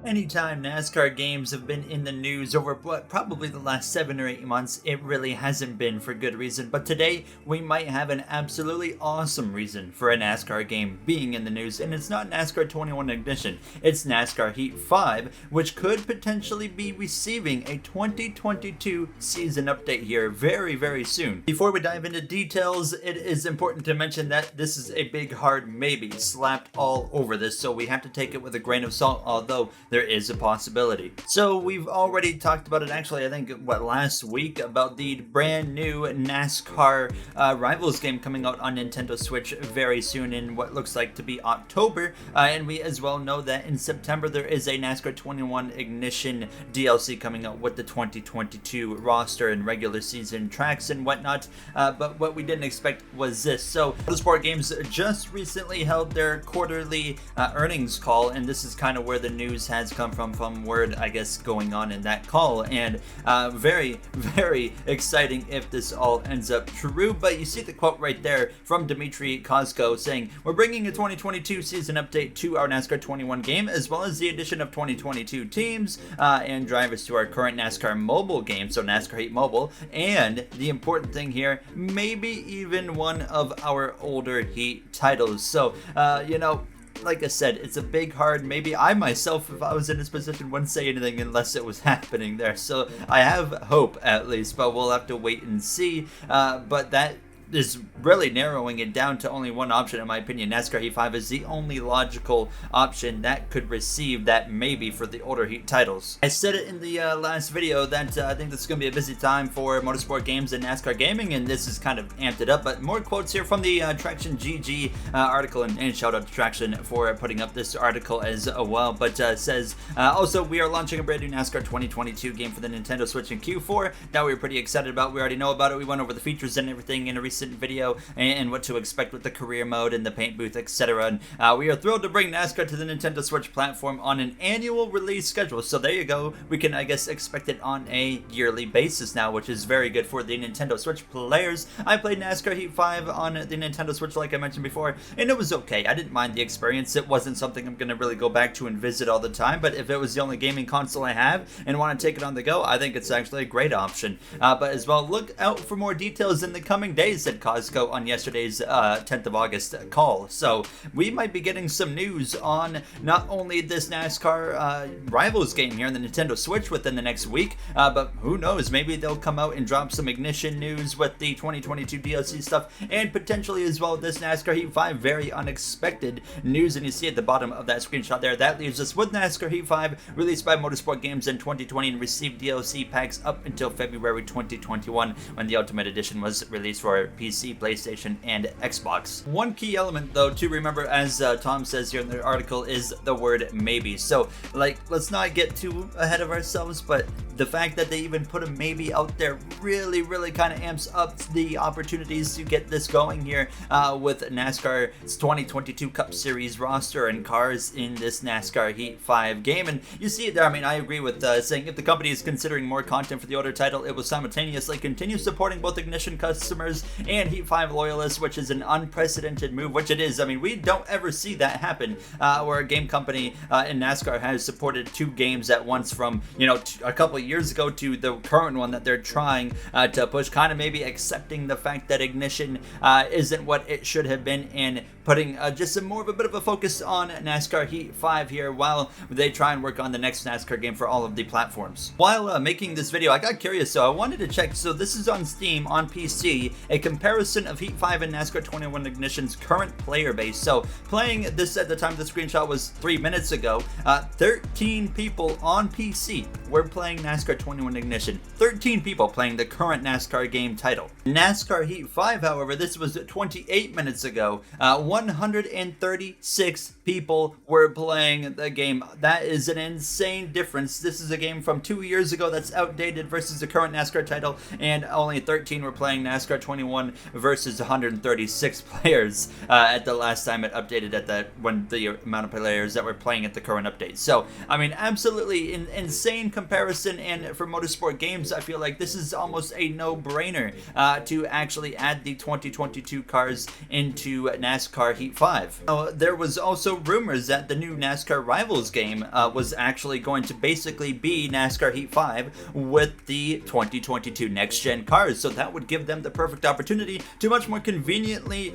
Anytime NASCAR games have been in the news over probably the last 7 or 8 months, it really hasn't been for good reason. But today, we might have an absolutely awesome reason for a NASCAR game being in the news. And it's not NASCAR 21 Ignition, it's NASCAR Heat 5, which could potentially be receiving a 2022 season update here very, very soon. Before we dive into details, it is important to mention that this is a big hard maybe slapped all over this, so we have to take it with a grain of salt, although there is a possibility. So we've already talked about it, actually, I think, last week, about the brand new NASCAR Rivals game coming out on Nintendo Switch very soon in what looks like to be October. And we as well know that in September there is a NASCAR 21 Ignition DLC coming out with the 2022 roster and regular season tracks and whatnot. But what we didn't expect was this. So Motorsport Games just recently held their quarterly earnings call, and this is kind of where the news has come from word, I guess, going on in that call. And very, very exciting if this all ends up true. But you see the quote right there from Dmitry Kozko saying, "We're bringing a 2022 season update to our NASCAR 21 game, as well as the addition of 2022 teams and drivers to our current NASCAR mobile game," so NASCAR Heat Mobile, and the important thing here, maybe even one of our older Heat titles. So, like I said, it's a big hard maybe. I myself, if I was in this position, wouldn't say anything unless it was happening there. So I have hope, at least, but we'll have to wait and see. But that is really narrowing it down to only one option, in my opinion. NASCAR Heat 5 is the only logical option that could receive that maybe for the older Heat titles. I said it in the last video that I think this is going to be a busy time for Motorsport Games and NASCAR gaming, and this is kind of amped it up. But more quotes here from the Traction GG article, and shout out to Traction for putting up this article as well. But says, also, we are launching a brand new NASCAR 2022 game for the Nintendo Switch in Q4 that we're pretty excited about. We already know about it. We went over the features and everything in a recent video and what to expect with the career mode and the paint booth, etc. And we are thrilled to bring NASCAR to the Nintendo Switch platform on an annual release schedule. So there you go. We can, I guess, expect it on a yearly basis now, which is very good for the Nintendo Switch players. I played NASCAR Heat 5 on the Nintendo Switch, like I mentioned before, and it was okay. I didn't mind the experience. It wasn't something I'm going to really go back to and visit all the time, but if it was the only gaming console I have and want to take it on the go, I think it's actually a great option. But as well, look out for more details in the coming days, said Kozko on yesterday's 10th of August call. So we might be getting some news on not only this NASCAR Rivals game here on the Nintendo Switch within the next week, but who knows, maybe they'll come out and drop some Ignition news with the 2022 DLC stuff, and potentially as well this NASCAR Heat 5, very unexpected news. And you see at the bottom of that screenshot there, that leaves us with NASCAR Heat 5 released by Motorsport Games in 2020 and received DLC packs up until February 2021 when the Ultimate Edition was released for PC, PlayStation, and Xbox. One key element, though, to remember, as Tom says here in the article, is the word maybe. So, let's not get too ahead of ourselves, but the fact that they even put a maybe out there really, really kind of amps up the opportunities to get this going here with NASCAR's 2022 Cup Series roster and cars in this NASCAR Heat 5 game. And you see it there. I mean, I agree with saying if the company is considering more content for the older title, it will simultaneously continue supporting both Ignition customers and Heat 5 loyalists, which is an unprecedented move, which it is. I mean, we don't ever see that happen where a game company in NASCAR has supported two games at once, from a couple of years ago to the current one that they're trying to push, kind of maybe accepting the fact that Ignition isn't what it should have been, and putting just more of a bit of a focus on NASCAR Heat 5 here while they try and work on the next NASCAR game for all of the platforms. While making this video, I got curious, so I wanted to check. So this is on Steam on PC, a comparison of Heat 5 and NASCAR 21 Ignition's current player base. So playing this at the time of the screenshot was 3 minutes ago. 13 people on PC were playing NASCAR 21 Ignition. 13 people playing the current NASCAR game title. NASCAR Heat 5, however, this was 28 minutes ago. 136 people were playing the game. That is an insane difference. This is a game from 2 years ago that's outdated versus the current NASCAR title, and only 13 were playing NASCAR 21 versus 136 players at the last time it updated at that, when the amount of players that were playing at the current update. So, I mean, absolutely insane comparison, and for Motorsport Games, I feel like this is almost a no-brainer to actually add the 2022 cars into NASCAR Heat 5. There was also also rumors that the new NASCAR Rivals game was actually going to basically be NASCAR Heat 5 with the 2022 next-gen cars. So that would give them the perfect opportunity to much more conveniently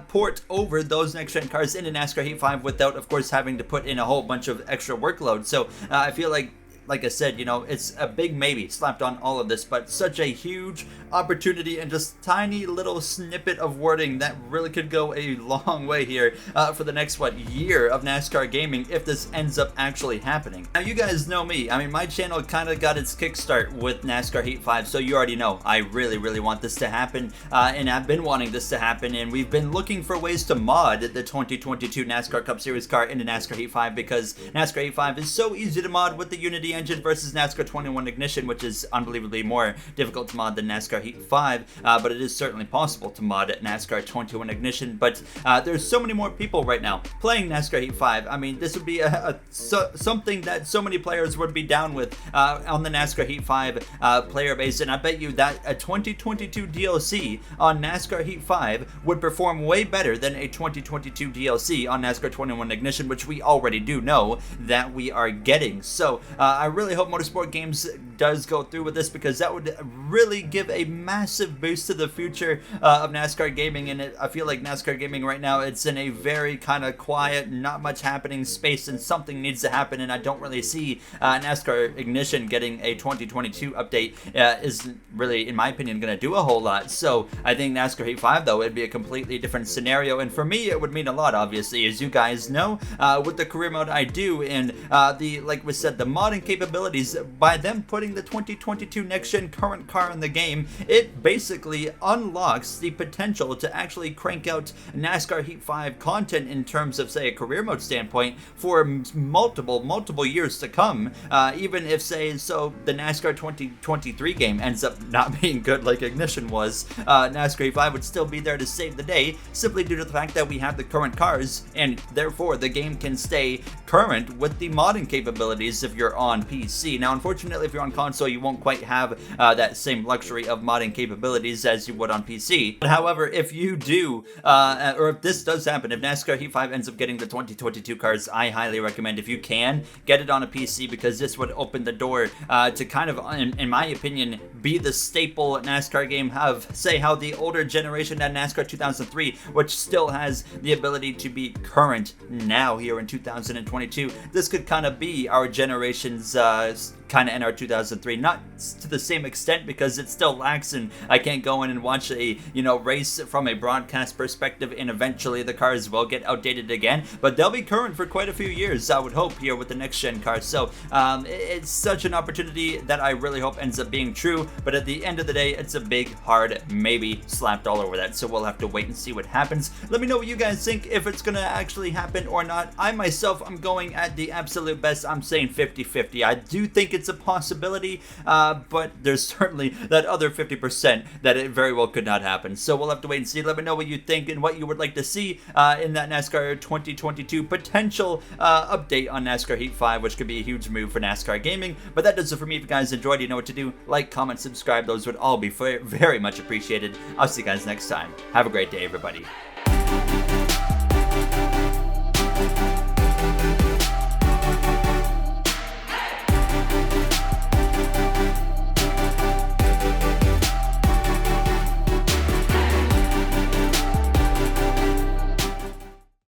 port over those next-gen cars into NASCAR Heat 5 without, of course, having to put in a whole bunch of extra workload. So I feel like I said, you know, it's a big maybe slapped on all of this, but such a huge opportunity and just tiny little snippet of wording that really could go a long way here for the next, year of NASCAR gaming if this ends up actually happening. Now, you guys know me. I mean, my channel kind of got its kickstart with NASCAR Heat 5, so you already know I really want this to happen, and I've been wanting this to happen, and we've been looking for ways to mod the 2022 NASCAR Cup Series car into NASCAR Heat 5 because NASCAR Heat 5 is so easy to mod with the Unity engine versus NASCAR 21 Ignition, which is unbelievably more difficult to mod than NASCAR Heat 5, but it is certainly possible to mod NASCAR 21 Ignition. But there's so many more people right now playing NASCAR Heat 5. I mean, this would be something that so many players would be down with on the NASCAR Heat 5 player base, and I bet you that a 2022 DLC on NASCAR Heat 5 would perform way better than a 2022 DLC on NASCAR 21 Ignition, which we already do know that we are getting. So I really hope Motorsport Games does go through with this because that would really give a massive boost to the future of NASCAR gaming. And I feel like NASCAR gaming right now, it's in a very kind of quiet, not much happening space, and something needs to happen, and I don't really see NASCAR Ignition getting a 2022 update isn't really, in my opinion, going to do a whole lot. So I think NASCAR Heat 5, though, it'd be a completely different scenario, and for me it would mean a lot, obviously, as you guys know, with the career mode I do, and like we said, the modding capabilities, by them putting the 2022 next-gen current car in the game, it basically unlocks the potential to actually crank out NASCAR Heat 5 content in terms of, say, a career mode standpoint for multiple years to come, even if, say, so the NASCAR 2023 game ends up not being good like Ignition was, NASCAR Heat 5 would still be there to save the day, simply due to the fact that we have the current cars, and therefore the game can stay current with the modding capabilities if you're on PC. Now, unfortunately, if you're on console, you won't quite have that same luxury of modding capabilities as you would on PC. But however, if you do, or if this does happen, if NASCAR Heat 5 ends up getting the 2022 cars, I highly recommend, if you can, get it on a PC, because this would open the door to kind of, in my opinion, be the staple NASCAR game of, say, how the older generation had NASCAR 2003, which still has the ability to be current now here in 2022. This could kind of be our generation's kind of NR 2003, not to the same extent because it still lacks, and I can't go in and watch a race from a broadcast perspective, and eventually the cars will get outdated again, but they'll be current for quite a few years, I would hope, here with the next gen cars. So it's such an opportunity that I really hope ends up being true, but at the end of the day, it's a big hard maybe slapped all over that, so we'll have to wait and see what happens. Let me know what you guys think, if it's gonna actually happen or not. I myself, I'm going at the absolute best. I'm saying 50-50. I do think it's a possibility, but there's certainly that other 50% that it very well could not happen. So we'll have to wait and see. Let me know what you think and what you would like to see in that NASCAR 2022 potential update on NASCAR Heat 5, which could be a huge move for NASCAR gaming. But that does it for me. If you guys enjoyed, you know what to do. Like, comment, subscribe. Those would all be very much appreciated. I'll see you guys next time. Have a great day, everybody.